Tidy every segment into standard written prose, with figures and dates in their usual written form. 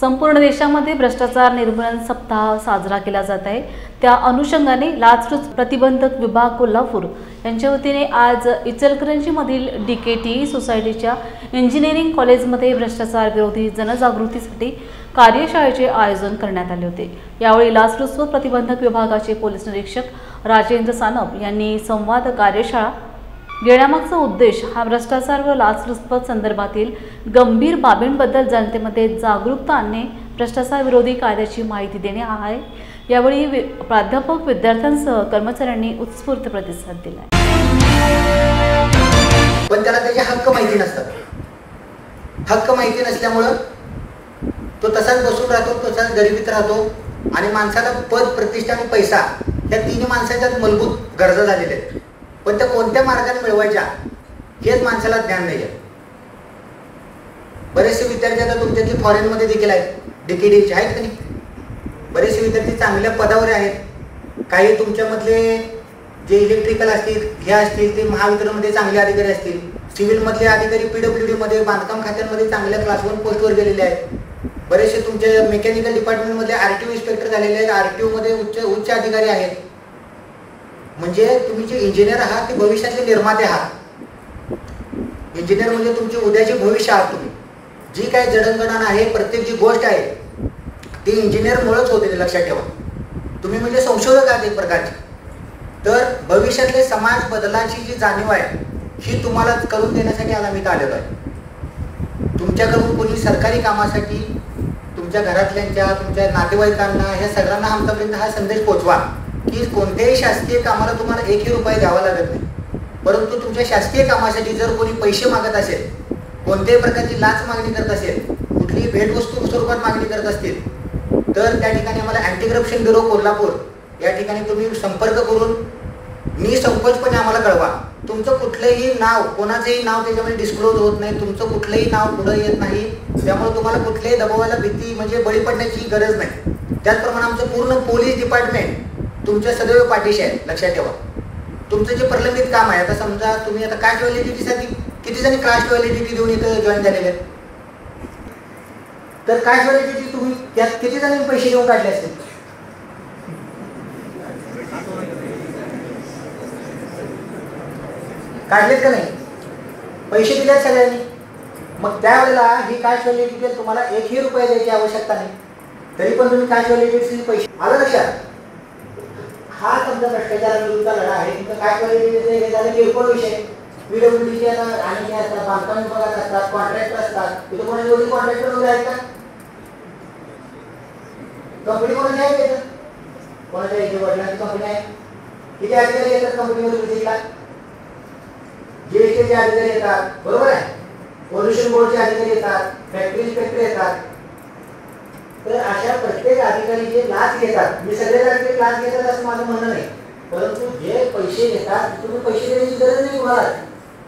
संपूर्ण देशामध्ये भ्रष्टाचार निर्मूलन सप्ताह साजरा केला जात आहे। त्या अनुषंगाने लाचलुचपत प्रतिबंधक विभाग कोल्हापूर यांच्या वतीने आज इचलकरंजीमधील DKT सोसायटीच्या इंजिनिअरिंग कॉलेजमध्ये भ्रष्टाचार विरोधी जनजागृतीसाठी कार्यशाळेचे आयोजन करण्यात आले होते। यावेळी लाचलुचपत प्रतिबंधक विभागाचे पोलीस निरीक्षक राजेंद्र सानप यांनी संवाद कार्यशाळा घेण्यामागचा उद्देश हा भ्रष्टाचार व लाचलुचपत संदर्भातील गंभीर बाबींबद्दल जनतेमध्ये जागरूकता आणणे, भ्रष्टाचार विरोधी कायद्याची माहिती देणे आहे। यावेळी प्राध्यापक, विद्यार्थ्यांसह कर्मचाऱ्यांनी उत्स्फूर्त प्रतिसाद दिला। पण त्याला त्याचे हक्क माहिती नसतात। हक्क माहिती नसल्यामुळे तो तसाच बसून राहतो, तसाच गरिबीत राहतो आणि माणसाला पद, प्रतिष्ठा आणि पैसा या तिन्ही माणसाच्याच मूलभूत गरजा झालेल्या आहेत। पण त्या कोणत्या मार्गाने मिळवायच्या हेच माणसाला ज्ञान नाही आहे। बरेचसे विद्यार्थी आता तुमच्यातले फॉरेनमध्ये देखील आहेत, DKTचे आहेत की नाही? बरेचसे विद्यार्थी चांगल्या पदावर आहेत। काही तुमच्यामधले जे इलेक्ट्रिकल असतील, हे असतील ते महावितरणमध्ये चांगले अधिकारी असतील, सिव्हिलमधले अधिकारी PWD मध्ये, बांधकाम खात्यांमध्ये चांगल्या क्लास 1 पोस्टवर गेलेले आहेत। बरेचसे तुमच्या मेकॅनिकल डिपार्टमेंटमधले RTO इन्स्पेक्टर झालेले आहेत, RTO मध्ये उच्च अधिकारी आहेत। म्हणजे तुम्ही जे इंजिनियर आहात ते भविष्यातले निर्माते आहात। इंजिनियर म्हणजे तुमचे उद्याचे भविष्य आहात। तुम्ही जी काय जडणघडण आहे, प्रत्येक जी गोष्ट आहे ती इंजिनियर मुळेच होते, लक्षात ठेवा। तुम्ही म्हणजे संशोधक आहात एक प्रकारचे। तर भविष्यातले समाज बदलाची जी जाणीव आहे ही तुम्हाला करून देण्यासाठी आज आम्ही आलेलो आहे। तुमच्याकडून कोणी सरकारी कामासाठी तुमच्या घरातल्यांच्या, तुमच्या नातेवाईकांना, ह्या सगळ्यांना आमच्यापर्यंत हा संदेश पोहोचवा की कोणत्याही शासकीय कामाला तुम्हाला 1 रुपया द्यावा लागत नाही। परंतु तुमच्या शासकीय कामासाठी जर कोणी पैसे मागत असेल, कोणत्याही प्रकारची लाच मागणी करत असेल, कुठलीही भेटवस्तू स्वरूपात मागणी करत असतील, तर त्या ठिकाणी आम्हाला अँटी करप्शन ब्युरो कोल्हापूर या ठिकाणी तुम्ही संपर्क करून निसंकोचपणे आम्हाला कळवा। तुमचं कुठलंही नाव, कोणाचंही नाव त्याच्यामध्ये डिस्क्लोज होत नाही, तुमचं कुठलंही नाव पुढे येत नाही, त्यामुळे तुम्हाला कुठल्याही दबावाला भीती म्हणजे बळी पडण्याची गरज नाही। त्याचप्रमाणे आमचं पूर्ण पोलीस डिपार्टमेंट तुमच्या सदैव पाठीशी आहे, लक्षात ठेवा। तुमचं जे प्रलंबित काम आहे, आता समजा तुम्ही आता कास्ट व्हॅलिडिटीसाठी किती जणी कास्ट व्हॅलिडिटी देऊन इथं जॉईन झालेले आहेत, तर कास्ट व्हॅलिडिटी तुम्ही त्यात किती जणांनी पैसे देऊन काढले असतील? काढलेत का नाही? पैसे दिलेत सगळ्यांनी। मग त्यावेळेला ही कास्ट व्हॅलिडिटी तुम्हाला 1 रुपया द्यायची आवश्यकता नाही, तरी पण तुम्ही कास्ट व्हॅलिडिटीचे पैसे आलं लक्षात। हा समजा भ्रष्टाचाराविरुद्धचा लढा आहे। तुमचं कास्ट व्हॅलिडिटीचे हे झाले किरकोळ विषय। PWDचे आणि असतात, बांधकाम विभागात असतात, कॉन्ट्रॅक्टर असतात। तिथे कोणाची एवढी कॉन्ट्रॅक्टर वगैरे आहेत का? कंपनी कोणाची आहे? कोणाच्या इथे वडिलांची कंपनी आहे? किती अधिकारी येतात कंपनीमध्ये विजिटला? GSTचे अधिकारी येतात, बरोबर आहे, पोल्युशन बोर्डचे अधिकारी येतात, फॅक्टरी इन्स्पेक्टर येतात। तर अशा प्रत्येक अधिकारी जे लाच घेतात, मी सगळे अधिकारी लाच घेतात असं माझं म्हणणं नाही, परंतु जे पैसे घेतात तुम्ही पैसे देण्याची गरज नाही तुम्हाला।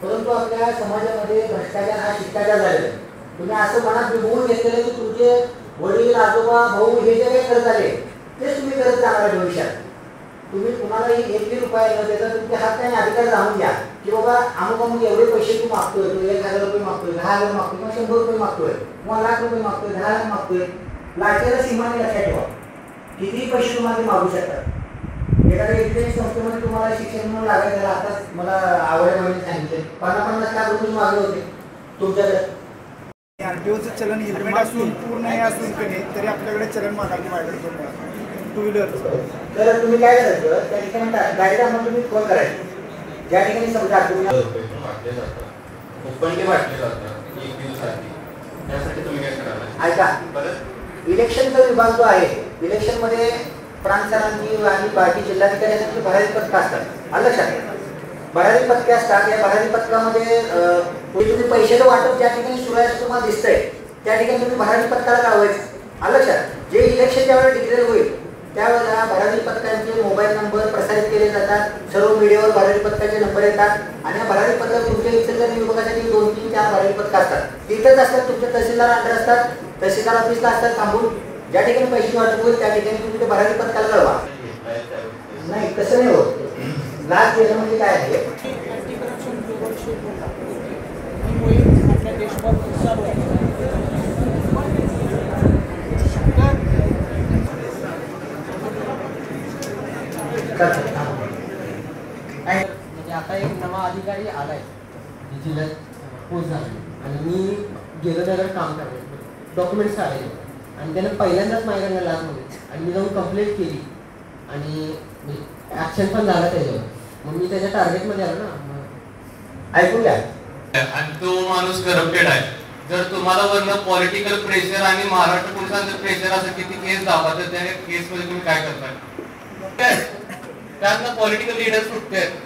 परंतु आपल्या समाजामध्ये भ्रष्टाचार हा शिष्टाचार झालेला आहे। तुम्ही असं मनात बिघडवून घेतलेलं की तुमचे वडील, आजोबा, भाऊ हे जे काही करत आले तेच तुम्ही करत जाणार भविष्यात। तुम्ही कुणालाही 1 रुपया न देता तुमचे हक्क आणि अधिकार जाणून घ्या की बाबा अमुक एवढे पैसे तू मागतोय, तू 1000 रुपये मागतोय, 10,000 मागतोय, किंवा 100 रुपये मागतोय, किंवा लाख रुपये मागतोय, 10 लाख मागतोय। लाचेला सीमा नाही, लक्षात ठेवा। कितीही पैसे तुम्हाला मागू शकतात। एखाद्या एज्युकेशन संस्थेमध्ये तुम्हाला शिक्षण म्हणून लागायचं, आता मला आवड म्हणून सांगितले 50-50 लाख रुपये मागले होते तुमच्याकडे। RTOचं चलन हेल्मेट असून पूर्ण हे असून तरी आपल्याकडे चलन मागायला वाढत होतं 2 व्हीलरचं। तर तुम्ही काय करायचं, त्या ठिकाणी गाडीला मग तुम्ही फोन करायचं, ज्या ठिकाणी समजा तुम्ही वाटले जातात 1 दिवसासाठी, त्यासाठी तुम्ही काय करायला ऐका। इलेक्शनचा विभाग जो आहे, इलेक्शनमध्ये प्रांत सरांनी आणि बाकी जिल्हाधिकाऱ्यांची भरारी पथकं असतात, आलं लक्षात। भरारी पथके असतात, या भरारी पथकामध्ये तुम्ही पैशाचं वाटप ज्या ठिकाणी सुरू आहे तुम्हाला दिसतंय त्या ठिकाणी तुम्ही भरारी पथकाला कळवायचं, आलं लक्षात। जे इलेक्शन ज्यावेळेला डिक्लेअर होईल त्यावेळेला भरारी पथकांचे मोबाईल नंबर प्रसारित केले जातात, सर्व मीडियावर भरारी पथकाचे नंबर येतात आणि या भरारी पथक तुमच्या इचलकरंजी विभागासाठी 2-3-4 भरारी पथकं असतात, तिथेच असतात, तुमच्या तहसीलदार अंडर असतात, तहसीलदार ऑफिसला असतात थांबून। ज्या ठिकाणी पैसे वाटप होईल त्या ठिकाणी तुम्ही ते भरारी पथकाला कळवा। नाही तसं नाही होत, लाच देणं म्हणजे काय आहे? म्हणजे आता एक नवा अधिकारी आलाय जिल्ह्यात पोस्ट झाला आणि मी गेलो त्याकडे काम करायला डॉक्युमेंट्स काढायचे आणि त्यानं पहिल्यांदाच माझ्याकडनं लाचमध्ये आणि मी जाऊन कंप्लेंट केली आणि ॲक्शन पण झाला त्याच्यावर. मग मी त्याच्या टार्गेटमध्ये आलो ना. ऐकून घ्या. आणि तो माणूस करप्टेड आहे. जर तुम्हाला वरनं पॉलिटिकल प्रेशर आणि महाराष्ट्र पोलिसांचं प्रेशर असं किती केस दाखवा तर त्या केसमध्ये तुम्ही काय करताय? त्यातनं पॉलिटिकल लीडर सुटते.